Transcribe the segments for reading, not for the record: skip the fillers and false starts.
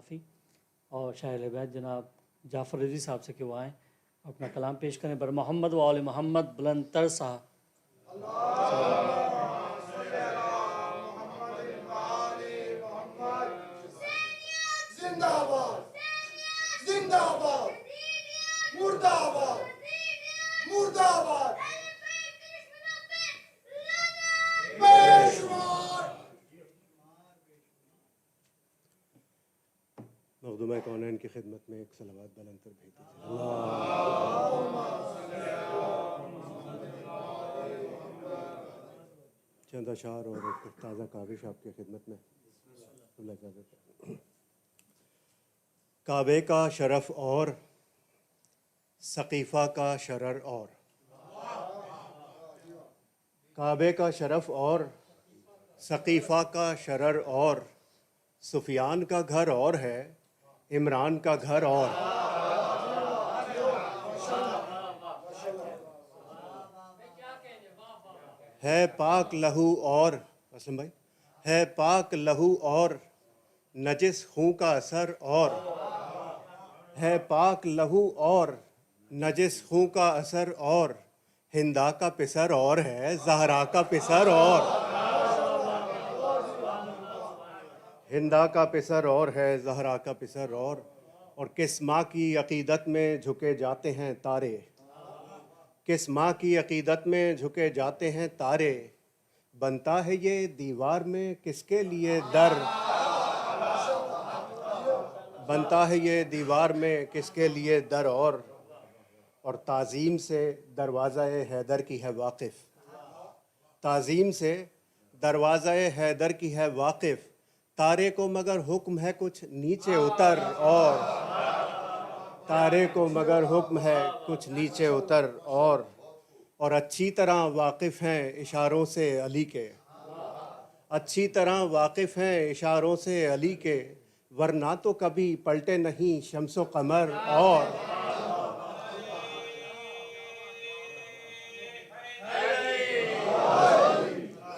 काफ़ी। और शायर बैत जनाब जाफ़र रज़ी साहब से कि वो आएँ अपना कलाम पेश करें। बर मोहम्मद व आले मोहम्मद बुलंद तर साहब। जिंदाबाद जिंदाबाद मुर्दाबाद मुर्दाबाद बेशुमार। मखदूम कौनैन की खिदमत में एक सलावत बुलंद कर भेज दीजिए। चंद अशार और एक ताज़ा काविश आपकी खिदमत में। काबे का शरफ और सकीफ़ा का शरर और, काबे का शरफ और सकीफ़ा का शरर और, सुफियान का घर और है इमरान का घर और। है पाक लहू और, असलम भाई, है पाक लहू और नजिस खून का असर और, है पाक लहू और नजिस खून का असर और, हिंदा का पिसर और है ज़हरा का पिसर और, हिंदा का पिसर और है ज़हरा का पिसर और किस माँ की अक़ीदत में झुके जाते हैं तारे, किस माँ की अक़ीदत में झुके जाते हैं तारे, बनता है ये दीवार में किसके लिए दर, बनता है ये दीवार में किसके लिए दर और ताज़ीम से दरवाज़ा-ए हैदर की है वाक़िफ़, ताज़ीम से दरवाज़ा-ए हैदर की है वाक़िफ़, तारे को मगर हुक्म है कुछ नीचे उतर और, तारे को मगर हुक्म है कुछ नीचे उतर और अच्छी तरह वाकिफ़ हैं इशारों से अली के, अच्छी तरह वाकिफ़ हैं इशारों से अली के, वरना तो कभी पलटे नहीं शम्सो कमर और,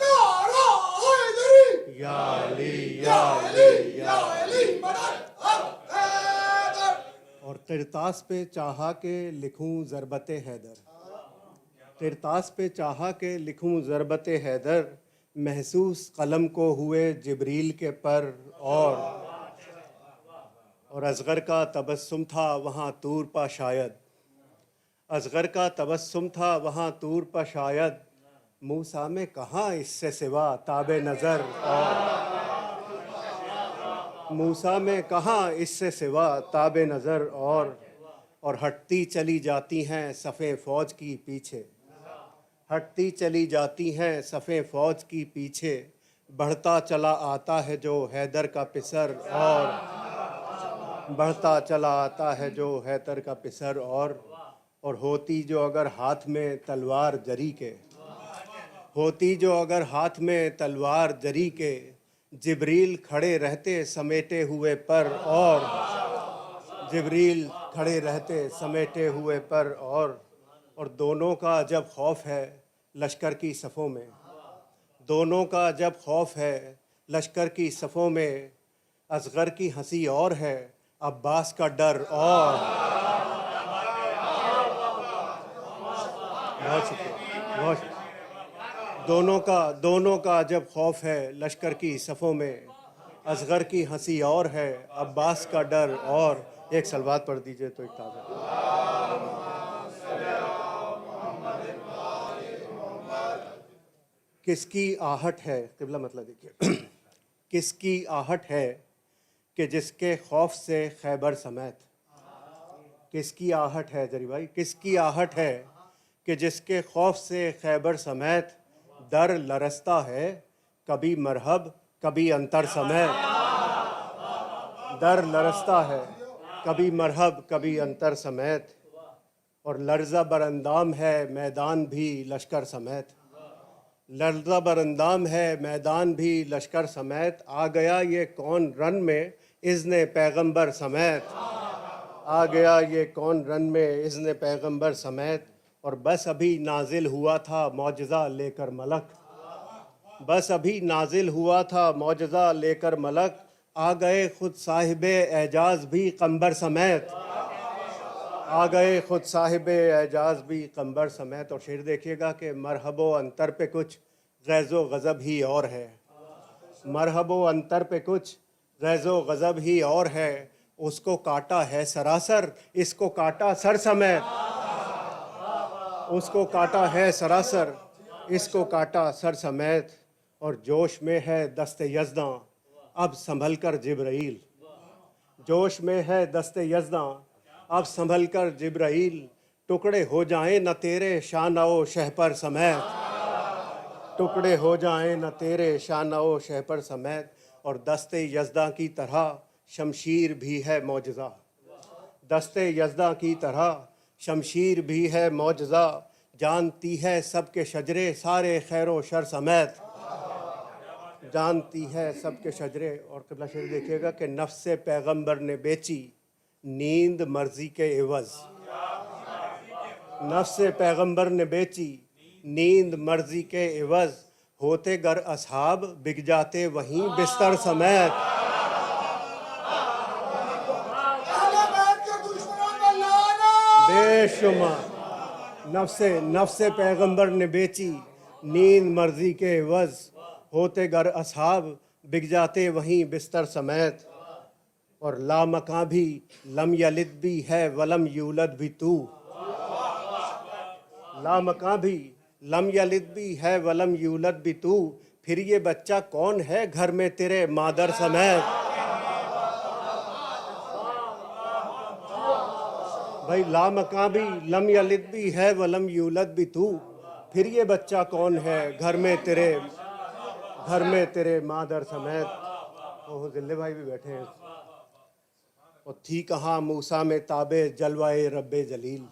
नारा हैदरी या अली या अली या अली मदद अब हैदर। और किरतास पे चाहा के लिखूं ज़रबते हैदर, किरतास पे चाहा के लिखूं ज़रबते हैदर, महसूस कलम को हुए जिब्रील के पर और असगर का तबस्सुम था वहाँ तूर पा शायद, असगर का तबस्सुम था वहाँ तूर पा शायद, मूसा में कहाँ इससे सिवा ताबे नज़र और, मूसा में कहाँ इससे सिवा ताबे नज़र और हटती चली जाती हैं सफ़े फ़ौज की पीछे, हटती चली जाती हैं सफ़े फ़ौज की पीछे, बढ़ता चला आता है जो हैदर का पिसर और, बढ़ता चला आता है जो हैदर का पिसर और होती जो अगर हाथ में तलवार जरी के, होती जो अगर हाथ में तलवार जरी के, जिब्रील खड़े रहते समेटे हुए पर और, जिब्रील खड़े रहते समेटे हुए पर और दोनों का जब खौफ है लश्कर की सफ़ों में, दोनों का जब खौफ है लश्कर की सफ़ों में, असगर की हंसी और है अब्बास का डर और। बहुत शुक्रिया, बहुत शुक्रिया। दोनों का जब खौफ है लश्कर की सफ़ों में, असगर की हंसी और है अब्बास का डर और। एक सलवात पढ़ दीजिए तो एक ताज़ा। किसकी आहट है, क़िबला मतलब देखिए, किसकी आहट है कि जिसके खौफ से खैबर समेत, किसकी आहट है जरी भाई, किसकी आहट है कि जिसके खौफ से खैबर समेत, दर लरसता है कभी मरहब कभी अंतर समेत, दर लरसता है कभी मरहब कभी अंतर समेत और लर्ज़ा बरंदाम है मैदान भी लश्कर समेत, लर्ज़ा बरंदाम है मैदान भी लश्कर समेत, आ गया ये कौन रन में इज़्ने पैगंबर समेत, आ गया ये कौन रन में इज़्ने पैगंबर समेत और बस अभी नाजिल हुआ था मौजज़ा लेकर मलक, बस अभी नाजिल हुआ था मौजज़ा लेकर मलक, आ गए खुद साहिबे एजाज भी कंबर समेत, आ गए खुद साहिबे एजाज भी कंबर समेत। और शेर देखिएगा कि मरहबो अंतर पे कुछ गैज़ो गज़ब ही और है, मरहबो अंतर पे कुछ गैज़ो गज़ब ही और है। उसको काटा है सरासर, इसको काटा सर समेत, उसको काटा है सरासर, इसको काटा सर समेत। और जोश में है दस्ते यज़दां अब संभल कर जिब्राइल, जोश में है दस्ते यज़दां अब संभल कर जिब्राइल। टुकड़े हो जाएं न तेरे शान-ओ शहपर समेत, टुकड़े हो जाएं न तेरे शान-ओ शहपर समेत। और दस्ते यज़दां की तरह शमशीर भी है मौजज़ा, दस्ते यज़दां की तरह शमशीर भी है मौजज़ा। जानती है सबके शजरे सारे खैरो शर समेत, जानती है सबके शजरे। और क़िबला शेर देखिएगा कि नफ्स पैगंबर ने बेची नींद मर्जी के एवज़, नफ्स पैगंबर ने बेची नींद मर्जी के एवज़। होते गर असहाब बिक जाते वहीं बिस्तर समेत, अहले बैत के दुश्मनों का लाना। बेशुमार नफ्स पैगंबर ने बेची नींद मर्जी के एवज़। होते गर असहाब बिक जाते वहीं बिस्तर समेत। और लामकां भी लम यलिद भी है वलम यूलद भी तू, लामकां भी लम यलिद भी है वलम यूलद भी तू। फिर ये बच्चा कौन है घर में तेरे मादर समेत। भाई लामकां भी लम यलिद भी है वलम यूलद भी तू, फिर ये बच्चा कौन है घर में तेरे मादर समेत। ओह जिल्ले भाई भी बैठे हैं। और थी कहाँ मूसा में ताबे जलवाए रब्बे जलील,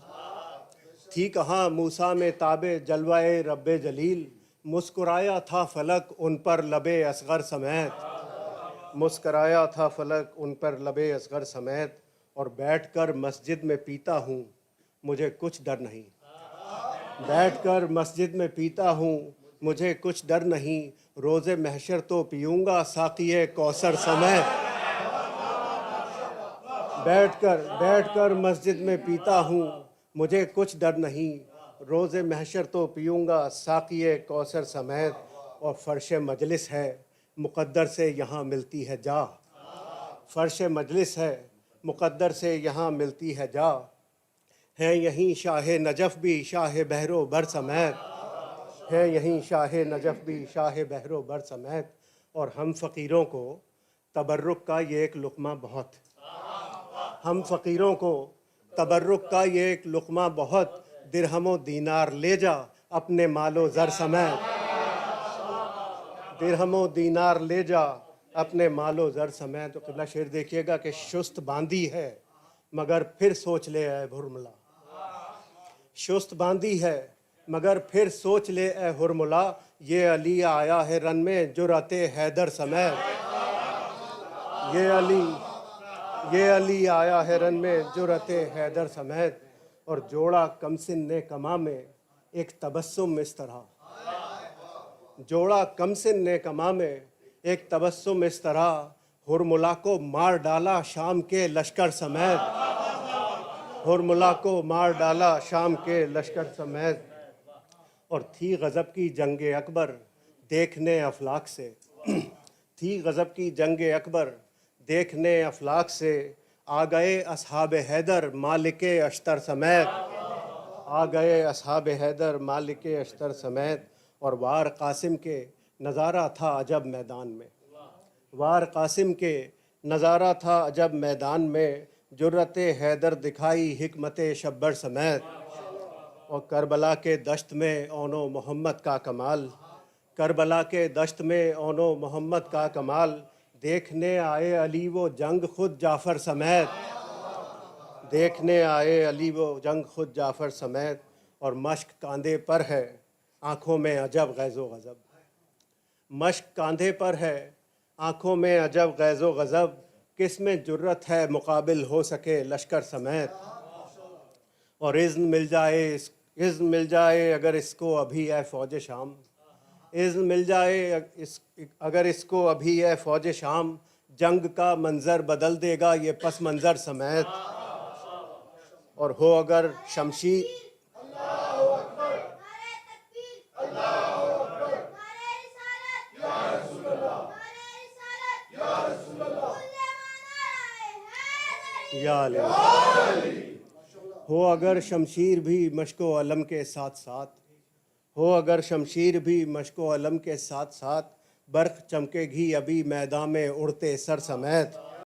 थी कहाँ मूसा में ताबे जलवाए रब्बे जलील। मुस्कुराया था फलक उन पर लबे असगर समेत, मुस्कुराया था फलक उन पर लबे असगर समेत। और बैठकर मस्जिद में पीता हूँ मुझे कुछ डर नहीं, बैठकर मस्जिद में पीता हूँ मुझे कुछ डर नहीं। रोज़े महशर तो पीऊँगा साक़िए कौसर समेत, बैठकर मस्जिद में पीता हूँ मुझे कुछ डर नहीं। रोज़े महशर तो पीऊँगा साक़िए कौसर समेत। और फ़र्श मजलिस है मुक़द्दर से यहाँ मिलती है जा, फ़र्श मजलिस है मुक़द्दर से यहाँ मिलती है जा। है यहीं शाह नजफ़ भी शाह बहरो बर समेत, है यहीं शाह नजफ़ भी शाह बहरो बर समेत। और हम फ़कीरों को तबर्रुक का ये एक लुक़मा बहुत, हम फ़कीरों को तबर्रुक का ये एक लुक़मा बहुत। दिरहमो दीनार ले जा अपने मालो ज़र समेत, दिरहमो दीनार ले जा अपने मालो ज़र समेत। तो क़िबला शेर देखिएगा कि शुस्त बांधी है मगर फिर सोच ले ऐ हुरमुला, शुस्त बांधी है मगर फिर सोच ले ऐ हुरमुला। ये अली आया है रन में जुर्रते हैदर समेत, ये अली आया है रन में जुर्रते हैदर समेत। और जोड़ा कमसिन ने कमा में एक तबस्सुम इस तरह, जोड़ा कमसिन ने कमा में एक तबस्सुम इस तरह। हुरमुला को मार डाला शाम के लश्कर समेत, हुरमुला को मार डाला शाम के लश्कर समेत। और थी गज़ब की जंग अकबर देखने अफलाक से, थी गज़ब की जंग अकबर देखने अफलाक से। आ गए असहाब हैदर मालिक अश्तर समेत, आ गए असहाब हैदर मालिक अश्तर समेत। और वार कासिम के नज़ारा था अजब मैदान में, वार कासिम के नज़ारा था अजब मैदान में। जुर्रत हैदर दिखाई हिकमत शब्बर समेत। और करबला के दश्त में ओनो मोहम्मद का कमाल, करबला के दश्त में ओनो मोहम्मद का कमाल। देखने आए अली वो जंग खुद जाफ़र समेत, देखने आए अली वो जंग खुद जाफ़र समेत। और मश्क कांधे पर है आँखों में अजब गैज़ो गज़ब, मश्क कांधे पर है आँखों में अजब गैज़ो गज़ब। किस में जुर्रत है मुकाबिल हो सके लश्कर समेत। और इज़्न मिल जाए अगर इसको अभी है फ़ौज शाम, इज़्न मिल जाए अगर इसको अभी है फ़ौज शाम। जंग का मंजर बदल देगा ये पस मंजर समेत। और हो अगर शमशीर या अली। हो अगर शमशीर भी मशको अलम के साथ साथ, हो अगर शमशीर भी मशको अलम के साथ साथ, बर्फ चमकेगी अभी मैदान में उड़ते सर समेत।